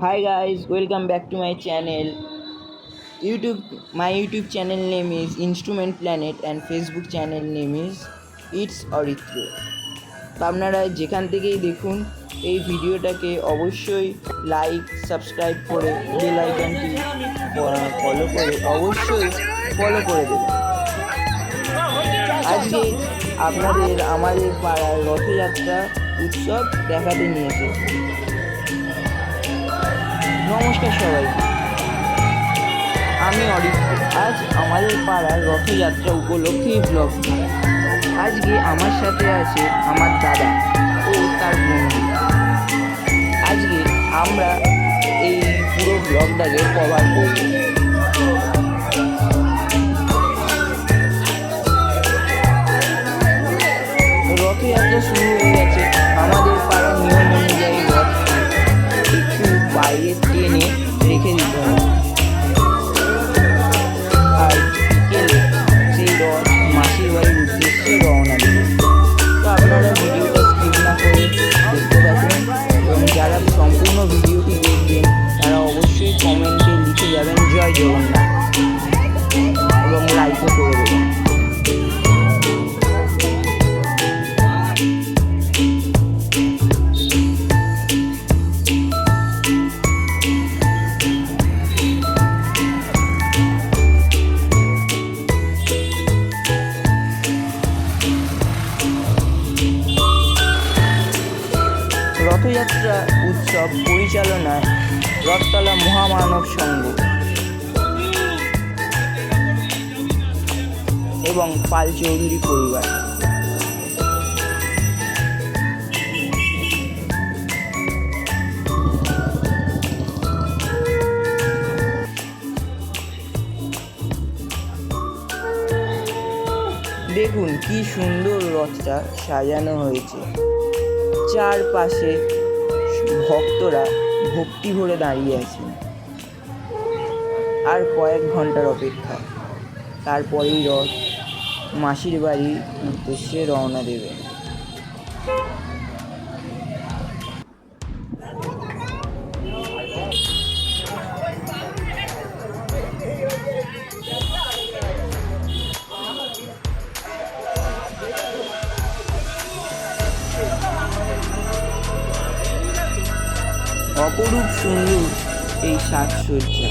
Hi guys, welcome back to my channel. My YouTube channel name is Instrument Planet and Facebook channel name is It's Orithro. তো আপনারা যেখান থেকেই দেখুন এই ভিডিওটাকে অবশ্যই লাইক সাবস্ক্রাইব করে বেল আইকনটি ফলো করে অবশ্যই ফলো করে দেবেন। আজকে আপনাদের আমাদের পাড়ার রথযাত্রা উৎসব দেখাতে নিয়ে এসেছি। নমস্কার সবাইকে, আমি অরিত্র। আজ আমাদের পাড়ার রথযাত্রা উপলক্ষে ব্লগ। আজকে আমার সাথে আছে আমার দাদা ও তার বন্ধু। আজকে আমরা এই পুরো ব্লগটাকে কভার করব। রথযাত্রা শুরু হয়ে গেছে। আমাদের পাড়ার নিয়ম অনুযায়ী রথ একটু বাইরে টেনে রেখে দিতে হবে, আর বিকেলে সেই রথ মাসির বাড়ির উদ্দেশ্যে রওনা দেবে। তো আপনারা ভিডিওটা স্কিপ না করে দেখতে থাকুন এবং যারা সম্পূর্ণ ভিডিওটি দেখবেন তারা অবশ্যই কমেন্টে লিখে যাবেন জয় জগন্নাথ এবং লাইকও করে দেবেন। রথযাত্রা উৎসব পরিচালনায় রথতলা মহামানব সংঘ এবং পাল চৌধুরী পরিবার। দেখুন কি সুন্দর রথটা সাজানো হয়েছে। চারপাশে ভক্তরা ভক্তি ভরে দাঁড়িয়ে আছেন। আর কয়েক ঘন্টার অপেক্ষা, তারপরেই রথ মাসির বাড়ির উদ্দেশ্যে রওনা দেবে। অপরূপ সুন্দর এই সাজসজ্জা।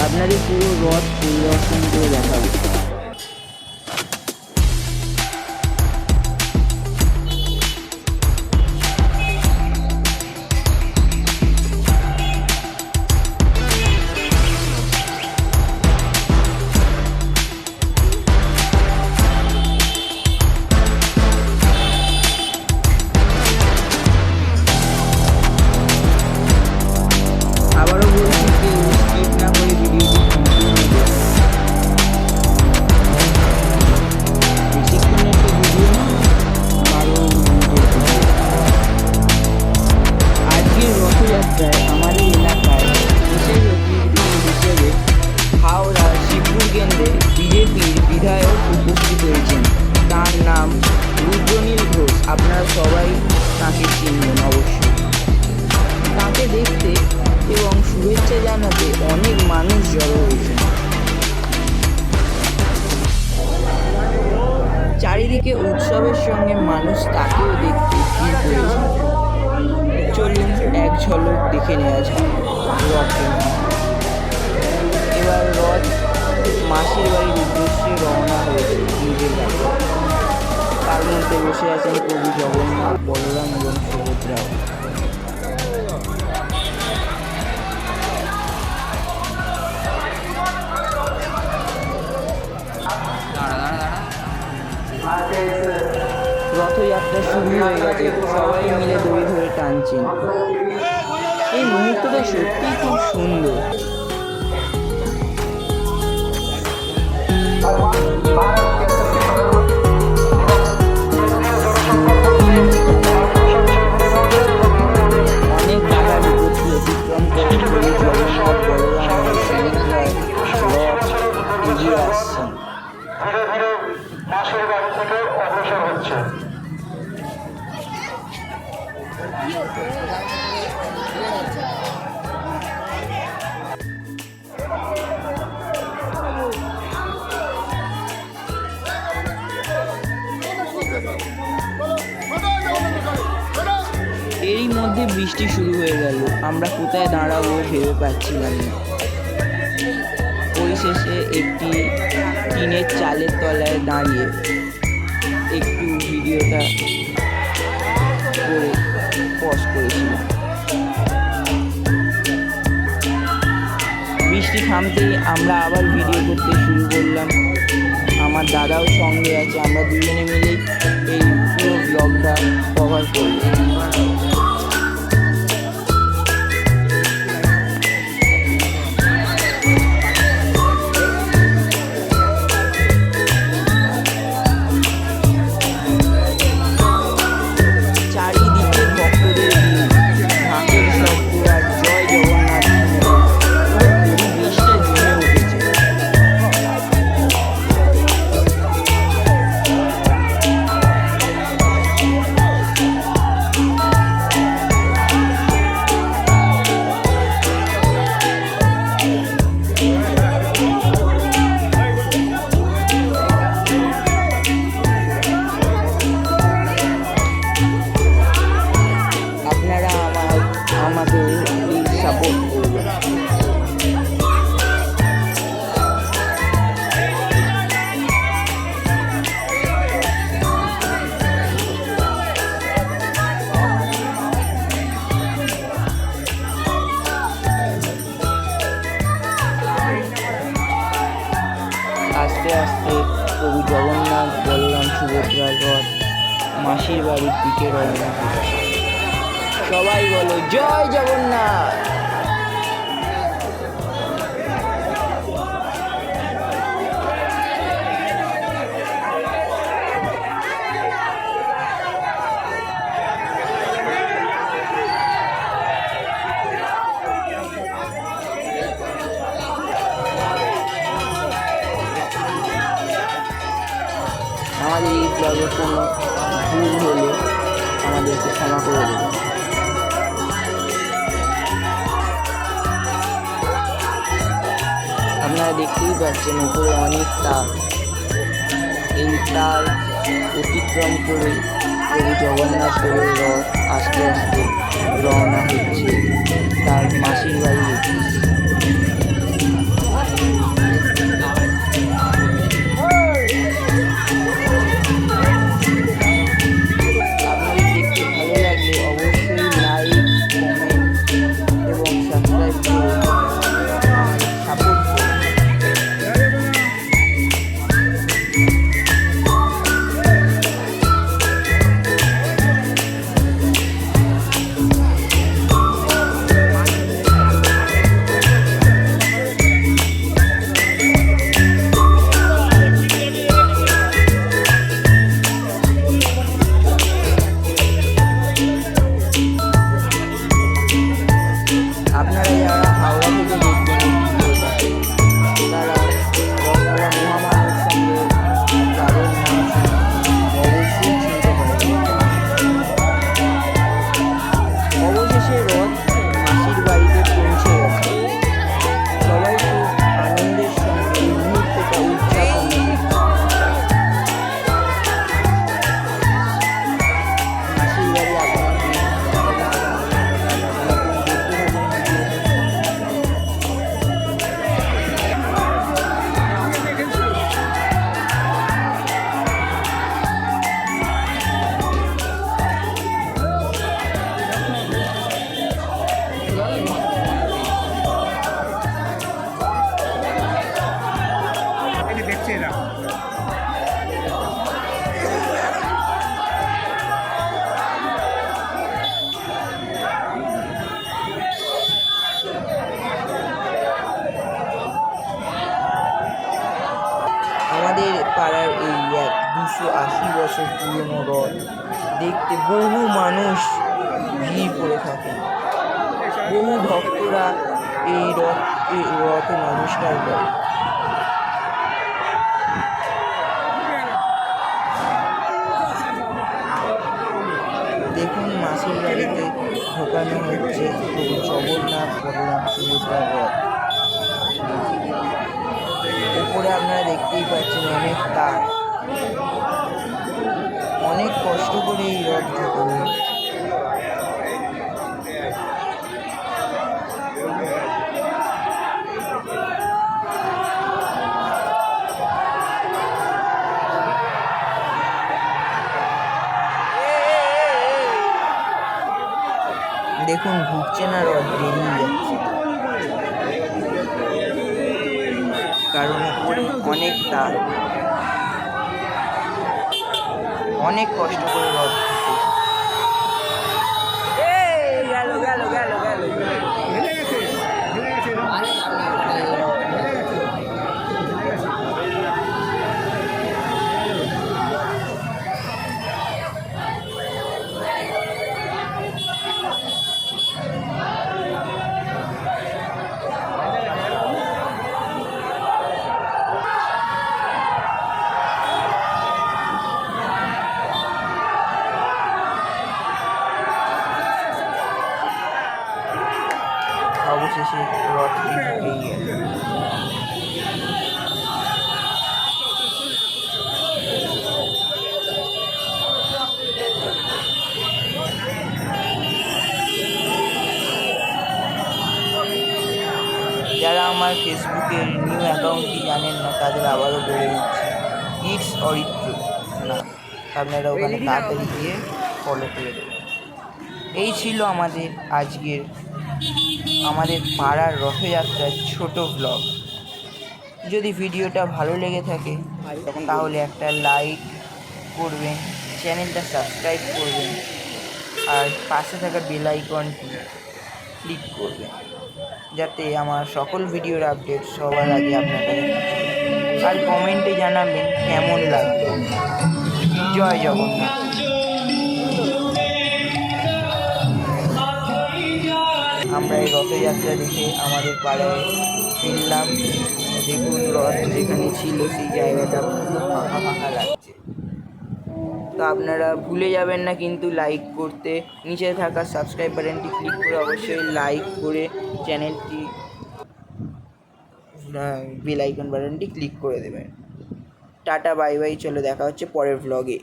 আপনাদের পুরো রথ পরিদর্শন করে দেখাবো। আমাদের এলাকায় বিশেষ অতিথি হিসেবে হাওড়া শিবপুর কেন্দ্রে বিজেপির বিধায়ক উপস্থিত হয়েছেন। তার নাম রুদ্রনীল ঘোষ। আপনারা সবাই তাঁকে চিনবেন অবশ্যই। তাঁকে দেখতে এবং শুভেচ্ছা জানাতে অনেক মানুষ জড়ো হয়েছেন। চারিদিকে উৎসবের সঙ্গে মানুষ তাকেও দেখতে ভিড় করেছে। চলুন এক ঝলক দেখে নেওয়া যায় রথের। এবার রথ মাসির বাড়ির উদ্দেশ্যে রওনা হয়েছে নিজের বাড়ি। তার মধ্যে বসে আছেন প্রভু জগন্নাথ, বলরাম এবং সুভদ্রাও। রথযাত্রা শুরু হয়ে গেছে, সবাই মিলে দড়ি ধরে টানছেন। এই মুহূর্তটা সত্যিই খুব সুন্দর। অনেক বাধা বিপত্তি অতিক্রম করে জগন্নাথ, বলরাম এবং সুভদ্রার রথ এগিয়ে আসছেন। মাসির বাড়ি থেকে অগ্রসর হচ্ছে। এরই মধ্যে বৃষ্টি শুরু হয়ে গেল। আমরা কোথায় দাঁড়াবো ভেবে পাচ্ছিলাম না। পরিশেষে একটি টিনের চালের তলায় দাঁড়িয়ে একটু ভিডিওটা করে পজ করেছিলাম। বৃষ্টি থামতেই আমরা আবার ভিডিও করতে শুরু করলাম। আমার দাদাও সঙ্গে আছে, আমরা দুজনে মিলেই এই পুরো ব্লগটা কভার করলাম। চারিদিকে ভক্তদের ঢাকের শব্দ আর জয় জগন্নাথ পরিবেশটা জমে উঠেছে। আপনারা আমাদের প্লিজ সাপোর্ট করবেন। আস্তে আস্তে প্রভু জগন্নাথ, বলরাম, সুভদ্রার রথ মাসির বাড়ির দিকে রওনা হচ্ছে। সবাই বলো জয় জগন্নাথ। আমাদের এই ব্লগে কোনো ভুল হলে আমাদেরকে ক্ষমা করে দেবেন। আপনারা দেখতেই পাচ্ছেন উপরে অনেক তার। এই তার অতিক্রম করে প্রভু জগন্নাথ দেবের রথ আস্তে আস্তে রওনা হচ্ছে তার মাসির বাড়ির উদ্দেশ্যে। আপনাদের দেখতে ভালো লাগলে অবশ্যই লাইক, কমেন্ট এবং সাবস্ক্রাইব করে সাপোর্ট করুন। আপনারা যারা হাওড়া থেকে দেখবেন এই ভিডিওটা, তারা রথতলা মহামায়ার সঙ্গে তাদের নাম শুনে অবশ্যই চিনতে পারবেন। অবশেষে রথ মাসির বাড়িতে পৌঁছে গেছে। সবাই খুব আনন্দের সঙ্গে এই মুহূর্তটা উদযাপন করছে। মাসির বাড়ি আপনাদের দেখছে এরা। আমাদের পাড়ার এই 280 বছর পুরনো রথ দেখতে বহু মানুষ ভিড় করে থাকে। বহু ভক্তরা এই রথে নমস্কার করে। দেখুন মাসির বাড়িতে ঢোকানো হচ্ছে প্রভু জগন্নাথ বলরাম সুভদ্রার রথ। উপরে আপনারা দেখতেই পাচ্ছেন অনেক তার, অনেক কষ্ট করে এই রথ ঢোকানো হচ্ছে। দেখুন ঢুকছে না, রথ বেরিয়ে যাচ্ছে, কারণ উপরে অনেক তার, অনেক কষ্ট করে রথ ঢুকেছে। গেল গেল গেল গেল হেলে গেছে অবশেষে রথটি ঢুকেই গেল। যারা আমার ফেসবুকের নিউ অ্যাকাউন্টটি জানেন না তাদের আবারও বলে দিচ্ছি, ইটস অরিত্র না, আপনারা ওখানে তাড়াতাড়ি গিয়ে ফলো করে দেবেন। এই ছিল আমাদের পাড়ার রথযাত্রার ছোট ব্লগ। যদি ভিডিওটা ভালো লেগে থাকে তাহলে একটা লাইক করবেন, চ্যানেলটা সাবস্ক্রাইব করবেন, আর পাশে থাকা বেল আইকনটি ক্লিক করবেন যাতে আমার সকল ভিডিওর আপডেট সবার আগে আপনার কাছে পৌঁছে। আর কমেন্টে জানাবেন কেমন লাগবে। জয় জগন্নাথ। আমরা এই রথযাত্রা দেখে আমাদের পাড়ায় ফিরলাম। দেখুন রথ যেখানে ছিল সেই জায়গাটা পুরো ফাঁকা ফাঁকা লাগছে। তো আপনারা ভুলে যাবেন না কিন্তু লাইক করতে, নিচে থাকা সাবস্ক্রাইব বাটনটি ক্লিক করে অবশ্যই লাইক করে চ্যানেলটি বেল আইকন বাটনটি ক্লিক করে দেবেন। টাটা বাই বাই, চলো দেখা হচ্ছে পরের ভ্লগে।